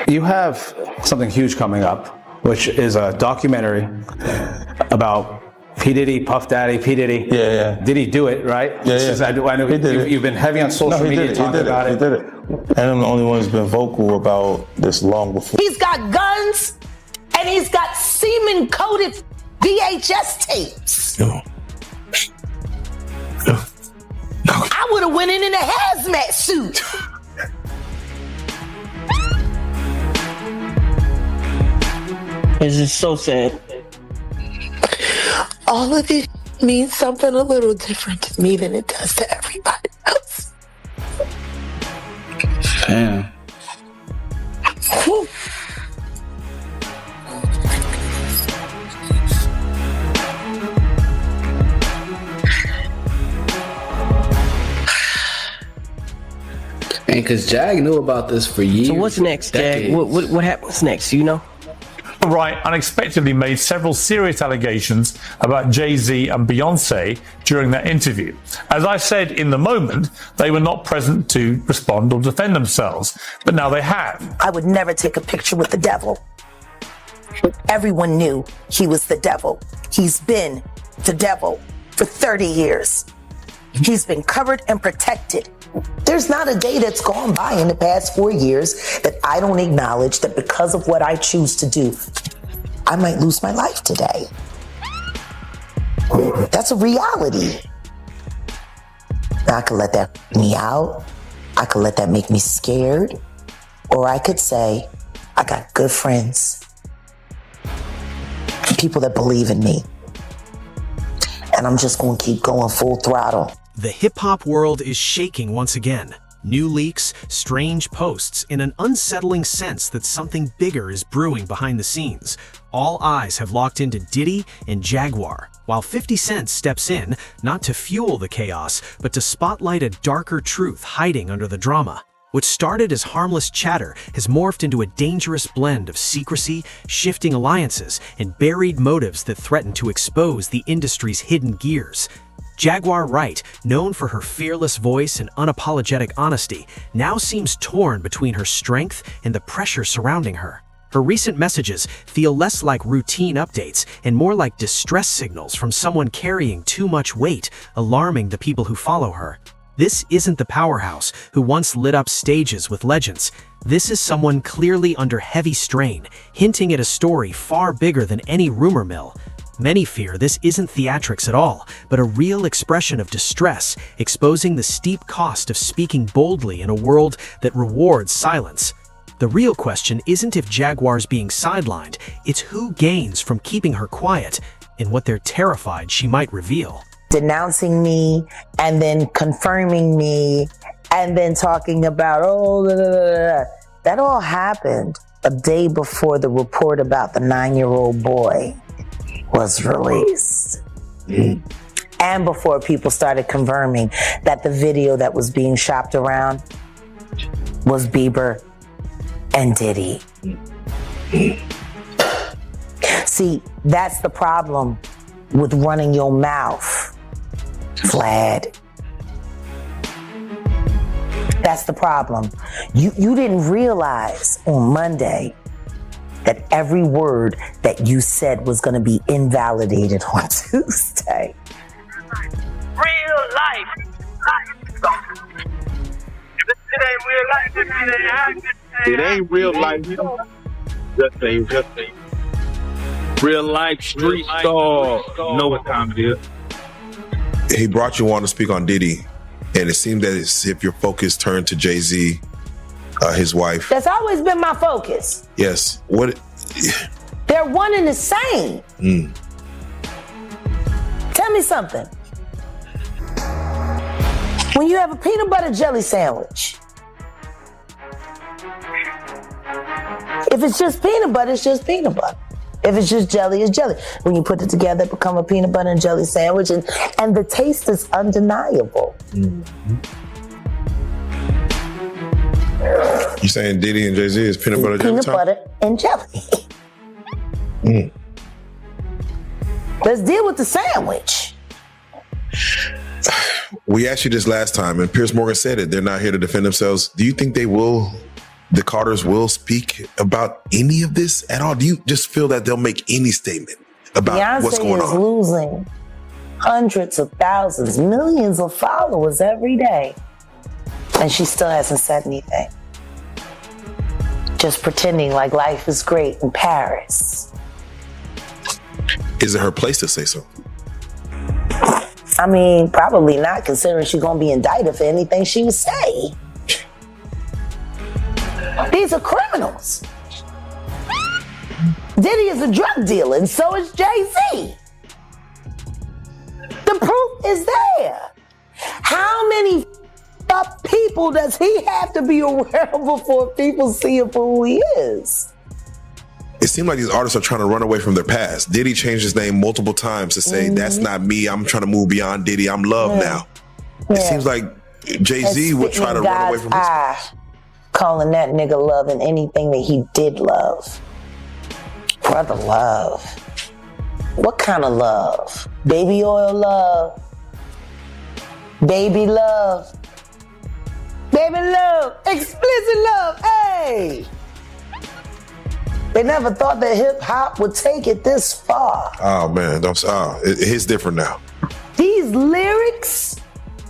You have something huge coming up, which is a documentary about P. Diddy, Puff Daddy, P. Diddy. Yeah. Did he do it, right? Yeah. I know you've been heavy on social media talking about it. He did it. And I'm the only one who's been vocal about this long before. He's got guns and he's got semen-coated VHS tapes. No. I would have went in a hazmat suit. This is so sad. All of it means something a little different to me than it does to everybody else. Damn. Whew. And because Jag knew about this for years. So what's next, Jag? What happens next, you know? Wright unexpectedly made several serious allegations about Jay-Z and Beyonce during that interview. As I said in the moment, they were not present to respond or defend themselves, but now they have. I would never take a picture with the devil. Everyone knew he was the devil. He's been the devil for 30 years. He's been covered and protected. There's not a day that's gone by in the past 4 years that I don't acknowledge that because of what I choose to do, I might lose my life today. That's a reality. I could let that freak me out. I could let that make me scared. Or I could say, I got good friends, people that believe in me. And I'm just going to keep going full throttle. The hip-hop world is shaking once again. New leaks, strange posts, and an unsettling sense that something bigger is brewing behind the scenes. All eyes have locked into Diddy and Jaguar, while 50 Cent steps in, not to fuel the chaos, but to spotlight a darker truth hiding under the drama. What started as harmless chatter has morphed into a dangerous blend of secrecy, shifting alliances, and buried motives that threaten to expose the industry's hidden gears. Jaguar Wright, known for her fearless voice and unapologetic honesty, now seems torn between her strength and the pressure surrounding her. Her recent messages feel less like routine updates and more like distress signals from someone carrying too much weight, alarming the people who follow her. This isn't the powerhouse who once lit up stages with legends. This is someone clearly under heavy strain, hinting at a story far bigger than any rumor mill. Many fear this isn't theatrics at all, but a real expression of distress, exposing the steep cost of speaking boldly in a world that rewards silence. The real question isn't if Jaguar's being sidelined, it's who gains from keeping her quiet and what they're terrified she might reveal. Denouncing me and then confirming me and then talking about, that all happened a day before the report about the 9-year-old boy was released. And before people started confirming that the video that was being shopped around was Bieber and Diddy. See, that's the problem with running your mouth, Vlad. That's the problem. You didn't realize on Monday that every word that you said was going to be invalidated on Tuesday. Real life. It ain't real life. It ain't real life. Just say. Real life street star. Know what time it is. He brought you on to speak on Diddy, and it seemed that as if your focus turned to Jay-Z, his wife. That's always been my focus. Yes. What? They're one and the same. Tell me something. When you have a peanut butter jelly sandwich, if it's just peanut butter, it's just peanut butter. If it's just jelly, it's jelly. When you put it together, it becomes a peanut butter and jelly sandwich, and the taste is undeniable. You saying Diddy and Jay-Z is peanut butter jelly? Peanut butter and jelly. Let's deal with the sandwich. We asked you this last time, and Piers Morgan said it. They're not here to defend themselves. Do you think they will the Carters will speak about any of this at all? Do you just feel that they'll make any statement about Beyonce what's going is on? losing hundreds of thousands, millions of followers every day. And she still hasn't said anything. Just pretending like life is great in Paris. Is it her place to say so? I mean, probably not, considering she's going to be indicted for anything she would say. These are criminals. Diddy is a drug dealer, and so is Jay-Z. The proof is there. How many people does he have to be aware of before people see him for who he is? It seems like these artists are trying to run away from their past. Diddy changed his name multiple times to say, that's not me. I'm trying to move beyond Diddy. I'm Love now. It seems like Jay-Z would try to run away from his past. Calling that nigga Love and anything that he did love. Brother Love. What kind of love? Baby oil love. Baby love. Baby love. Explicit love. Hey! They never thought that hip hop would take it this far. Oh man, it's different now. These lyrics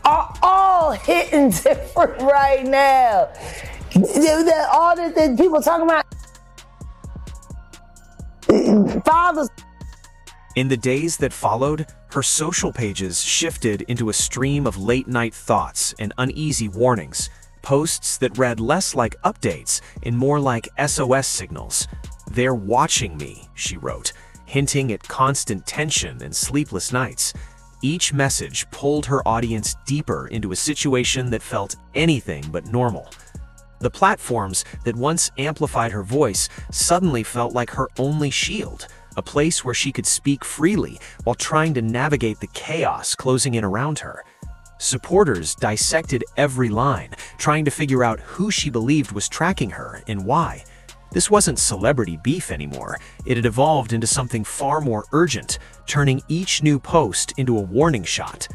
are all hitting different right now. All the people talking about fathers. In the days that followed, her social pages shifted into a stream of late-night thoughts and uneasy warnings, posts that read less like updates and more like SOS signals. "They're watching me," she wrote, hinting at constant tension and sleepless nights. Each message pulled her audience deeper into a situation that felt anything but normal. The platforms that once amplified her voice suddenly felt like her only shield, a place where she could speak freely while trying to navigate the chaos closing in around her. Supporters dissected every line, trying to figure out who she believed was tracking her and why. This wasn't celebrity beef anymore. It had evolved into something far more urgent, turning each new post into a warning shot.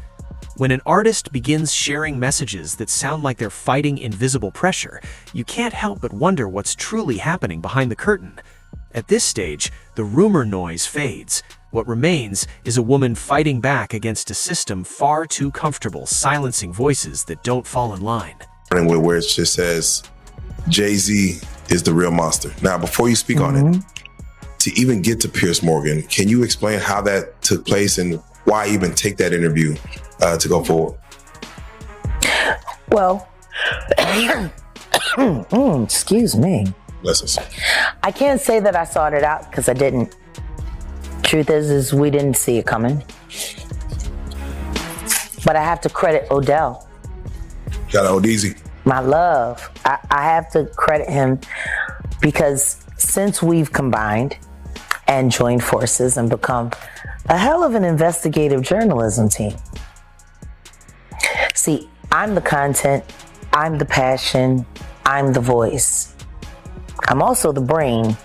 When an artist begins sharing messages that sound like they're fighting invisible pressure, you can't help but wonder what's truly happening behind the curtain. At this stage, the rumor noise fades. What remains is a woman fighting back against a system far too comfortable silencing voices that don't fall in line. Where it just says, Jay-Z is the real monster. Now, before you speak on it, to even get to Piers Morgan, can you explain how that took place and why even take that interview to go forward? Well, excuse me. Bless us. I can't say that I sought it out because I didn't. Truth is we didn't see it coming. But I have to credit Odell. Shout out Odeezy. My love. I have to credit him because since we've combined and joined forces and become a hell of an investigative journalism team. See, I'm the content, I'm the passion, I'm the voice. I'm also the brain,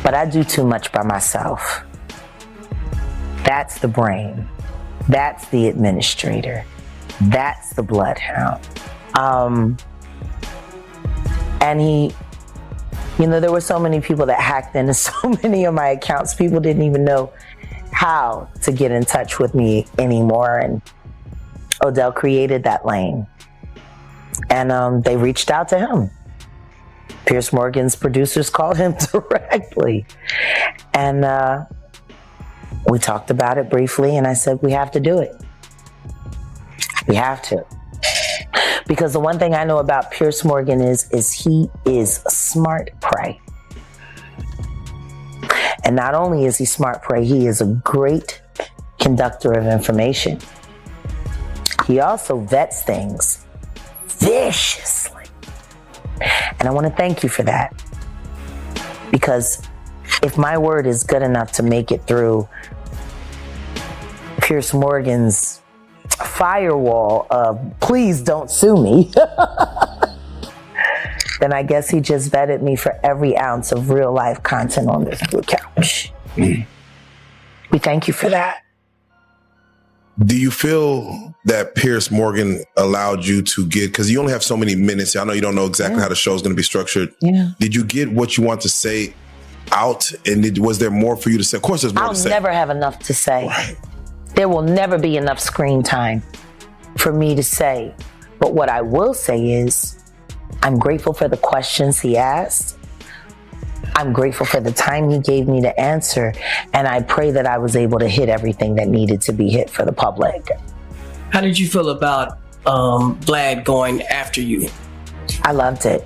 but I do too much by myself. That's the brain. That's the administrator. That's the bloodhound. And he, there were so many people that hacked into so many of my accounts. People didn't even know how to get in touch with me anymore. And Odell created that lane. And they reached out to him. Piers Morgan's producers called him directly. And we talked about it briefly, and I said, we have to do it. We have to. Because the one thing I know about Piers Morgan is he is smart prey. And not only is he smart prey, he is a great conductor of information. He also vets things viciously. And I want to thank you for that. Because if my word is good enough to make it through Piers Morgan's firewall of please don't sue me, then I guess he just vetted me for every ounce of real life content on this blue couch. We thank you for that. Do you feel that Piers Morgan allowed you to get, because you only have so many minutes. I know you don't know exactly how the show is going to be structured. Yeah. Did you get what you want to say out? And was there more for you to say? Of course, there's more to say. I'll never have enough to say. Right. There will never be enough screen time for me to say. But what I will say is, I'm grateful for the questions he asked. I'm grateful for the time he gave me to answer. And I pray that I was able to hit everything that needed to be hit for the public. How did you feel about Vlad going after you? I loved it.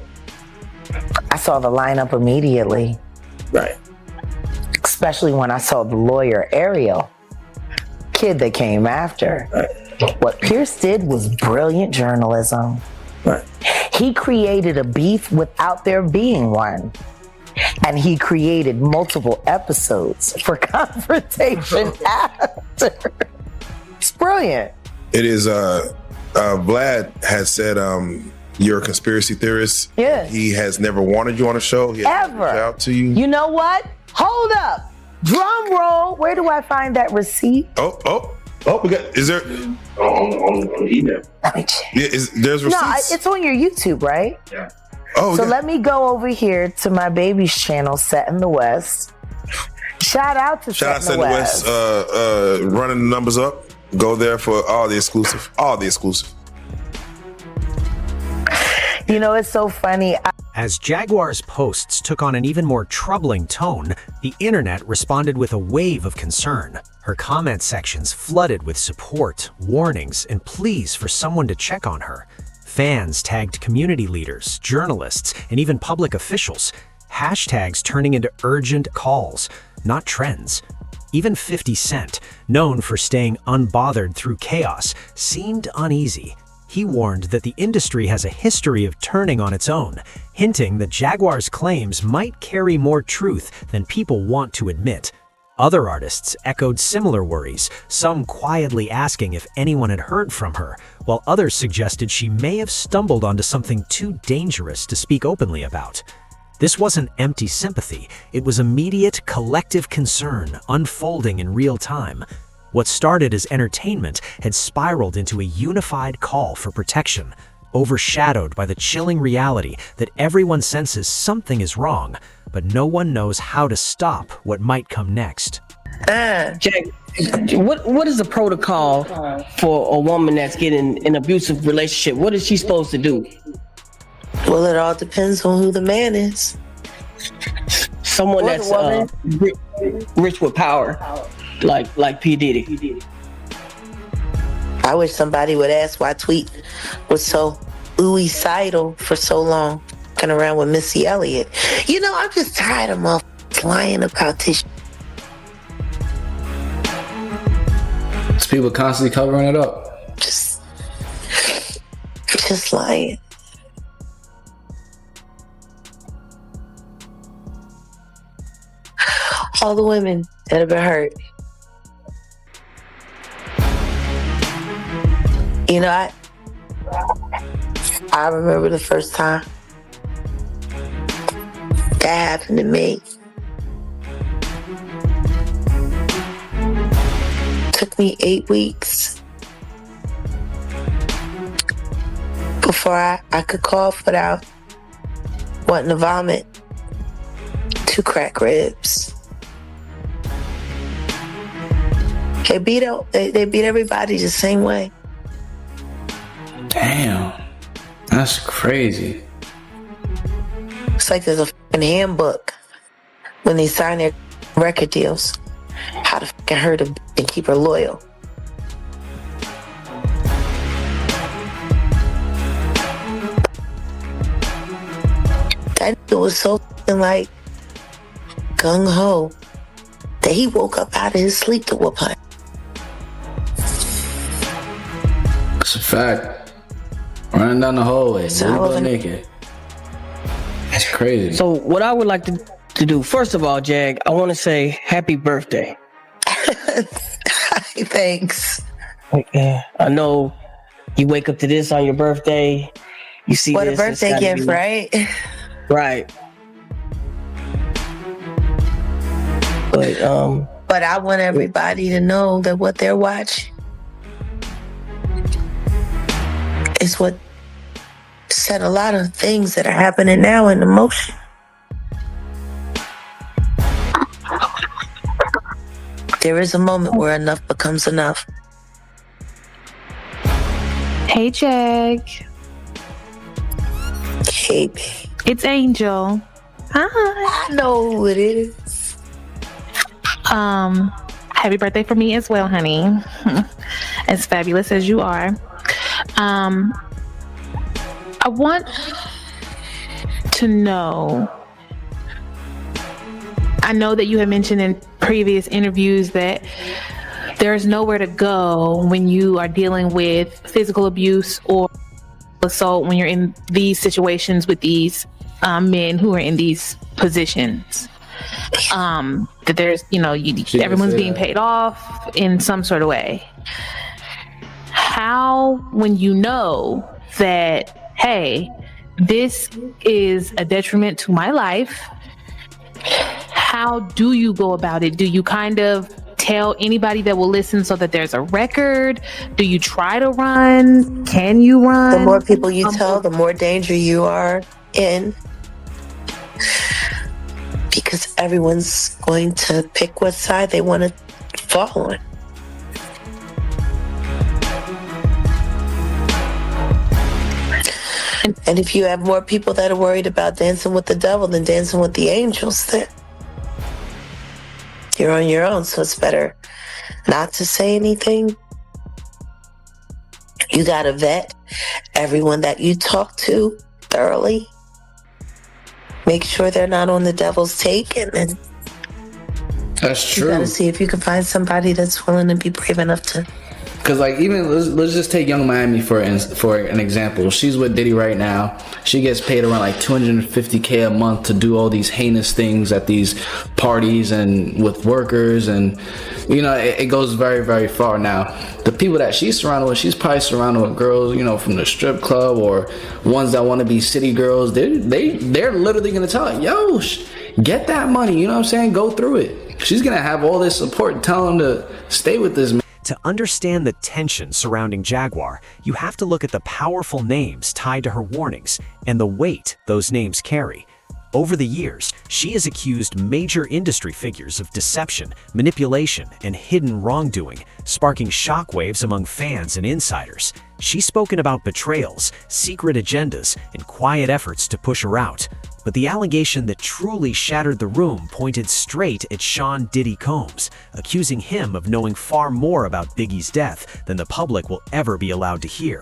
I saw the lineup immediately. Right. Especially when I saw the lawyer, Ariel, kid that came after. Right. What Pierce did was brilliant journalism. Right. He created a beef without there being one. And he created multiple episodes for confrontation after. It's brilliant. It is, Vlad has said you're a conspiracy theorist. Yeah. He has never wanted you on a show. He has Ever. reached out to you. You know what? Hold up. Drum roll. Where do I find that receipt? Oh, we got, is there? Email. Let me check. Yeah, there's receipts? No, it's on your YouTube, right? Yeah. Oh, So yeah. let me go over here to my baby's channel, Set in the West. Shout out to Shout out Set to in the the West. West, running the numbers up. Go there for all the exclusive. You know, it's so funny. As Jaguar's posts took on an even more troubling tone, the internet responded with a wave of concern. Her comment sections flooded with support, warnings, and pleas for someone to check on her. Fans tagged community leaders, journalists, and even public officials. Hashtags turning into urgent calls, not trends. Even 50 Cent, known for staying unbothered through chaos, seemed uneasy. He warned that the industry has a history of turning on its own, hinting that Jaguar's claims might carry more truth than people want to admit. Other artists echoed similar worries, some quietly asking if anyone had heard from her, while others suggested she may have stumbled onto something too dangerous to speak openly about. This wasn't empty sympathy, it was immediate collective concern unfolding in real time. What started as entertainment had spiraled into a unified call for protection, overshadowed by the chilling reality that everyone senses something is wrong, but no one knows how to stop what might come next. Jack, what is the protocol for a woman that's getting an abusive relationship? What is she supposed to do? Well, it all depends on who the man is. Someone Or that's the rich with power, like P. Diddy. I wish somebody would ask why Tweet was so ooey-sidal for so long, fucking around with Missy Elliott. You know, I'm just tired of motherfuckers lying about this. It's people constantly covering it up. Just lying. All the women that have been hurt. You know, I remember the first time that happened to me. Took me 8 weeks before I could cough without wanting to vomit. 2 cracked ribs. They beat everybody the same way. Damn. That's crazy. It's like there's a fucking handbook when they sign their record deals. How to fucking hurt a bitch and keep her loyal. That nigga was so fucking like gung-ho that he woke up out of his sleep to whoop her. It's a fact. Running down the hallway, butt naked. That's crazy. So what I would like to do, first of all, Jag, I want to say happy birthday. Thanks. I know you wake up to this on your birthday. You see What this. a birthday gift, right? Right. But I want everybody to know that what they're watching is what set a lot of things that are happening now in motion. There is a moment where enough becomes enough. Hey, Jag. Hey, babe. It's Angel. Hi. I know who it is. Happy birthday for me as well, honey. As fabulous as you are. I want to know, I know that you have mentioned in previous interviews that there's nowhere to go when you are dealing with physical abuse or assault when you're in these situations with these men who are in these positions. That there's, everyone's being paid off in some sort of way. How, when you know that, hey, this is a detriment to my life, how do you go about it? Do you kind of tell anybody that will listen so that there's a record? Do you try to run? Can you run? The more people you tell, the more danger you are in. Because everyone's going to pick what side they want to fall on. And if you have more people that are worried about dancing with the devil than dancing with the angels, then you're on your own. So it's better not to say anything. You got to vet everyone that you talk to thoroughly. Make sure they're not on the devil's take, and then That's true. you got to see if you can find somebody that's willing to be brave enough to. Because like even let's just take Young Miami for an example. She's with Diddy right now. She gets paid around like $250K a month to do all these heinous things at these parties and with workers, and it goes very, very far. Now the people that she's surrounded with, she's probably surrounded with girls from the strip club or ones that want to be city girls. They're literally gonna tell her, yo, get that money. You know what I'm saying? Go through it. She's gonna have all this support telling them to stay with this man. To understand the tension surrounding Jaguar, you have to look at the powerful names tied to her warnings and the weight those names carry. Over the years, she has accused major industry figures of deception, manipulation, and hidden wrongdoing, sparking shockwaves among fans and insiders. She's spoken about betrayals, secret agendas, and quiet efforts to push her out. But the allegation that truly shattered the room pointed straight at Sean Diddy Combs, accusing him of knowing far more about Biggie's death than the public will ever be allowed to hear.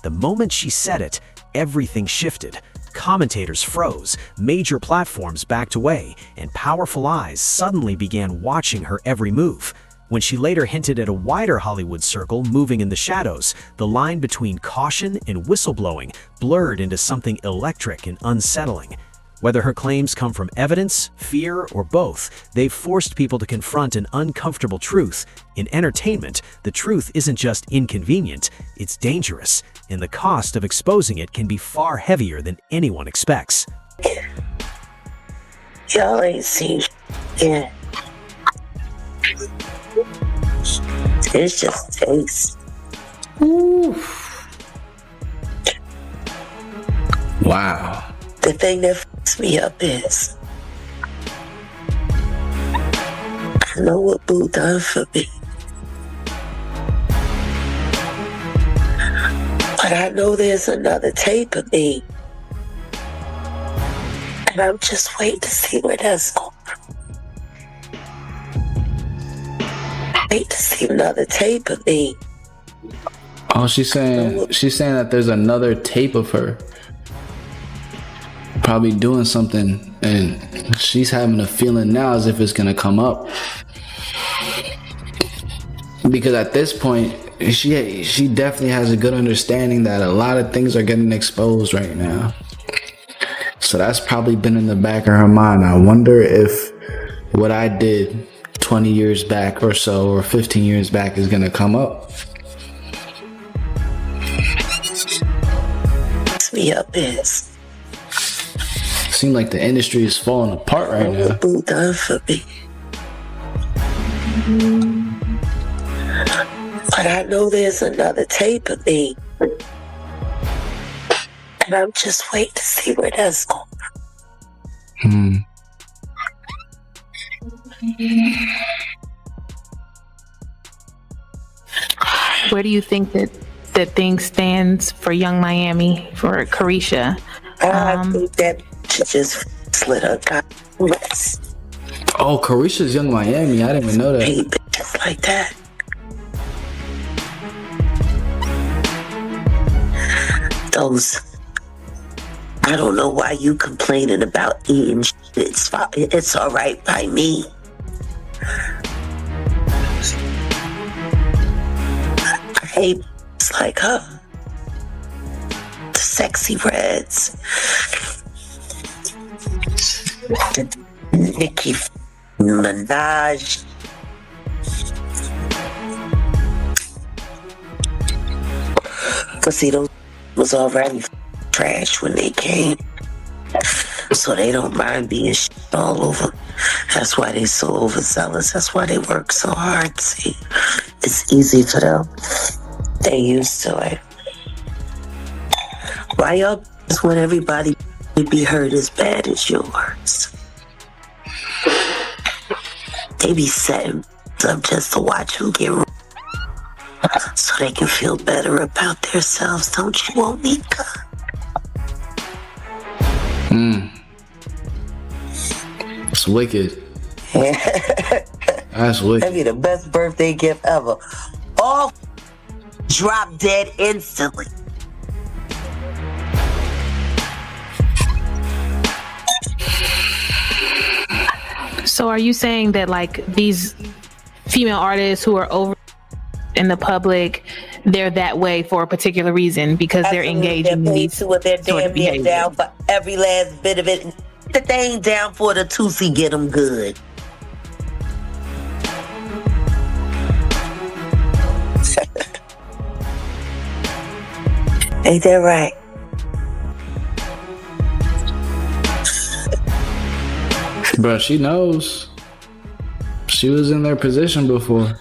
The moment she said it, everything shifted. Commentators froze, major platforms backed away, and powerful eyes suddenly began watching her every move. When she later hinted at a wider Hollywood circle moving in the shadows, the line between caution and whistleblowing blurred into something electric and unsettling. Whether her claims come from evidence, fear, or both, they've forced people to confront an uncomfortable truth. In entertainment, the truth isn't just inconvenient, it's dangerous, and the cost of exposing it can be far heavier than anyone expects. Y'all ain't seen yet. It's just taste. Wow. The thing that fucks me up is I know what Boo done for me. But I know there's another tape of me. And I'm just waiting to see where that's going. Wait to see another tape of me. Oh, she's saying that there's another tape of her probably doing something, and she's having a feeling now as if it's gonna come up, because at this point she definitely has a good understanding that a lot of things are getting exposed right now. So that's probably been in the back of her mind. I wonder if what I did 20 years back or so, or 15 years back, is gonna come up. Me up is. Seems like the industry is falling apart right now. What Boo done for me. But I know there's another tape of me. And I'm just waiting to see where that's going. Where do you think that thing stands for Young Miami, for Carisha? I think that she just slit her wrist. Oh, Carisha's Young Miami. I didn't even know that. Hate bitches like that. Those. I don't know why you complaining about eating shit. It's all right by me. I hate bitches like her. The sexy reds. Nicki Minaj. But see, those was already trash when they came. So they don't mind being shit all over. That's why they so overzealous. That's why they work so hard. See, it's easy for them. They used to it. Why y'all just want everybody to be hurt as bad as yours? They be setting up just to watch them get so they can feel better about themselves. Don't you want me? It's wicked. That's wicked. That'd be the best birthday gift ever. All drop dead instantly. So are you saying that like these female artists who are over in the public, they're that way for a particular reason because they're engaged in these what they're sort of damn near behavior? down for every last bit of it. The thing down for the Tootsie get them good. Ain't that right? Bro, she knows. She was in their position before.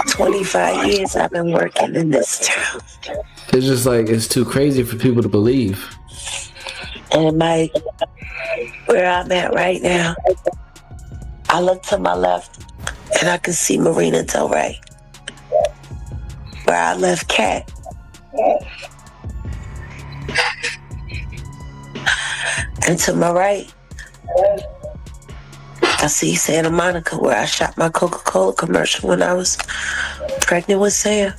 25 years I've been working in this town. It's just like, it's too crazy for people to believe. And where I'm at right now, I look to my left and I can see Marina Del Rey. Where I left Cat. And to my right, I see Santa Monica, where I shot my Coca-Cola commercial when I was pregnant with Sam.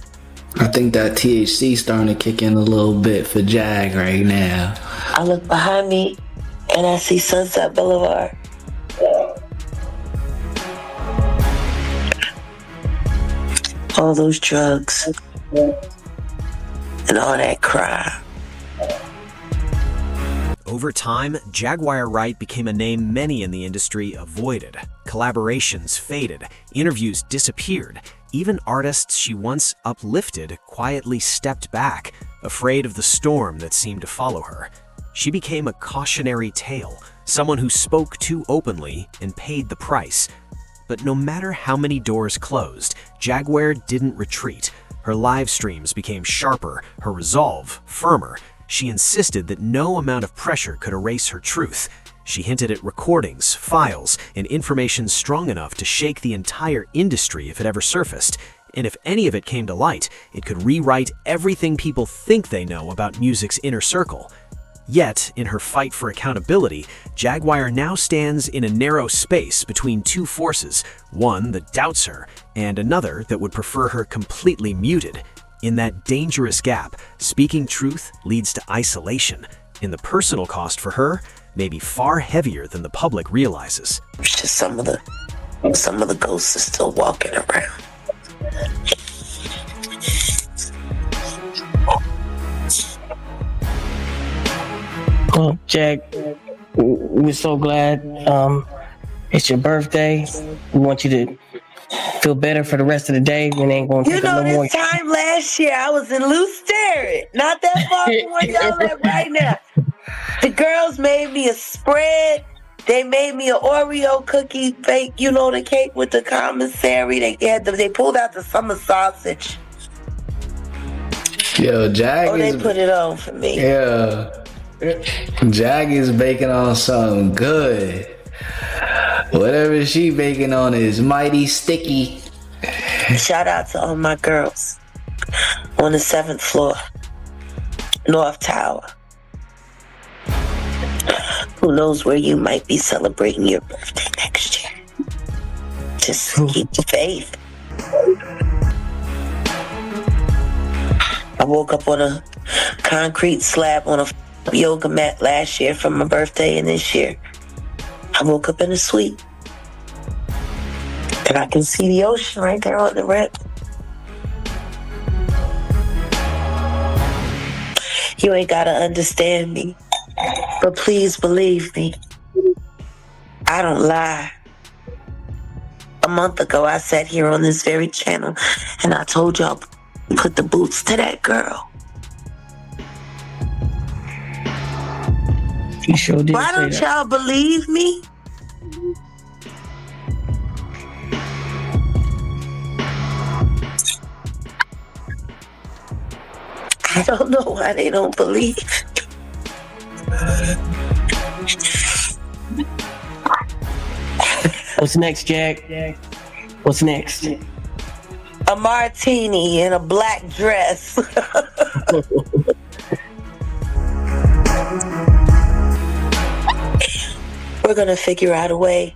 I think that THC starting to kick in a little bit for Jag right now. I look behind me and I see Sunset Boulevard. All those drugs and all that crime. Over time, Jaguar Wright became a name many in the industry avoided. Collaborations faded, interviews disappeared. Even artists she once uplifted quietly stepped back, afraid of the storm that seemed to follow her. She became a cautionary tale, someone who spoke too openly and paid the price. But no matter how many doors closed, Jaguar didn't retreat. Her live streams became sharper, her resolve firmer. She insisted that no amount of pressure could erase her truth. She hinted at recordings, files, and information strong enough to shake the entire industry if it ever surfaced. And if any of it came to light, it could rewrite everything people think they know about music's inner circle. Yet, in her fight for accountability, Jaguar now stands in a narrow space between two forces, one that doubts her, and another that would prefer her completely muted. In that dangerous gap, speaking truth leads to isolation, and the personal cost for her may be far heavier than the public realizes. It's just some of the ghosts are still walking around. Well, Jag, we're so glad it's your birthday. We want you to feel better for the rest of the day. We ain't going to take no more. This time last year, I was in Loose Sterrett, not that far from where y'all at right now. The girls made me a spread. They made me an Oreo cookie fake, the cake with the commissary. They pulled out the summer sausage. Yo, Jag Oh, they is. put it on for me. Yeah. Jag is baking on something good. Whatever she baking on is mighty sticky. Shout out to all my girls on the 7th floor, North Tower. Who knows where you might be celebrating your birthday next year. Just keep the faith. I woke up on a concrete slab on a yoga mat last year for my birthday, and this year I woke up in a suite. And I can see the ocean right there on the rip. You ain't gotta understand me, but please believe me. I don't lie. A month ago, I sat here on this very channel and I told y'all, put the boots to that girl. You sure did. Why don't y'all believe me? I don't know why they don't believe. What's next, Jack? What's next? A martini in a black dress. We're gonna figure out a way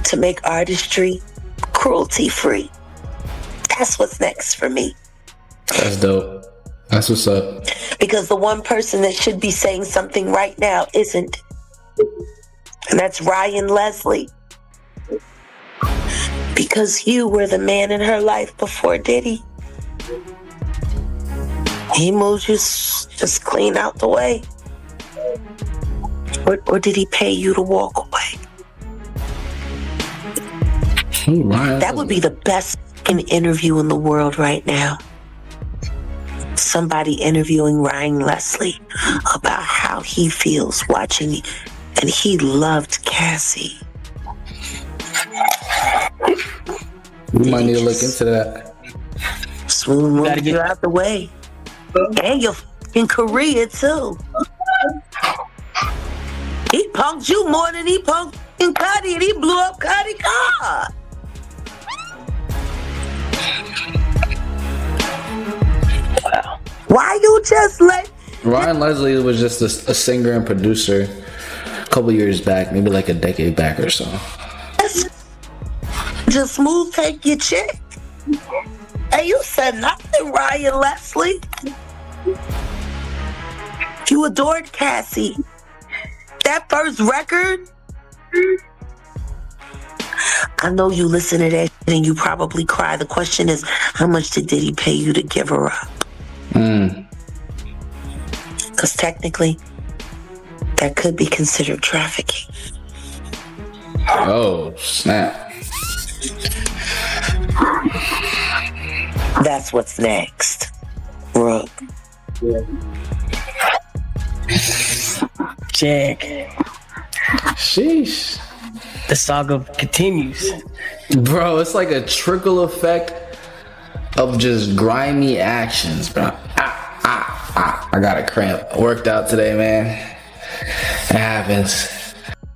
to make artistry cruelty-free. That's what's next for me. That's dope. That's what's up. Because the one person that should be saying something right now isn't. And that's Ryan Leslie. Because you were the man in her life before Diddy. He moved you just clean out the way. Or did he pay you to walk away? Ooh, Ryan. That would be the best interview in the world right now. Somebody interviewing Ryan Leslie about how he feels watching, and he loved Cassie. We might need to look into that. Smooth moved you out the way. And you're in Korea too. He punked you more than he punked Cuddy, and he blew up Cuddy's car. Wow. Why you just let... Ryan Leslie was just a singer and producer a couple years back, maybe like a decade back or so. Just Smooth take your chick. And you said nothing, Ryan Leslie. You adored Cassie. That first record, I know you listen to that and you probably cry. The question is, how much did Diddy pay you to give her up? Because technically, that could be considered trafficking. Oh, snap. That's what's next, Rook. Jack. Sheesh. The saga continues. Bro, it's like a trickle effect of just grimy actions, bro. I got a cramp. Worked out today, man. It happens.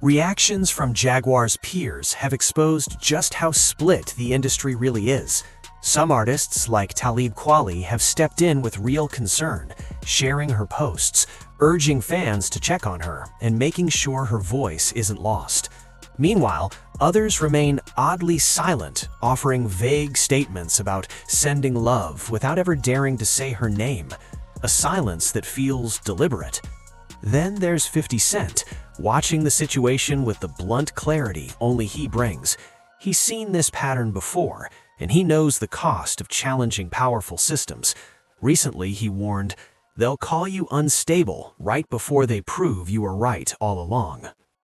Reactions from Jaguar's peers have exposed just how split the industry really is. Some artists, like Talib Kweli, have stepped in with real concern, sharing her posts, urging fans to check on her, and making sure her voice isn't lost. Meanwhile, others remain oddly silent, offering vague statements about sending love without ever daring to say her name, a silence that feels deliberate. Then there's 50 Cent, watching the situation with the blunt clarity only he brings. He's seen this pattern before, and he knows the cost of challenging powerful systems. Recently, he warned, "They'll call you unstable right before they prove you were right all along."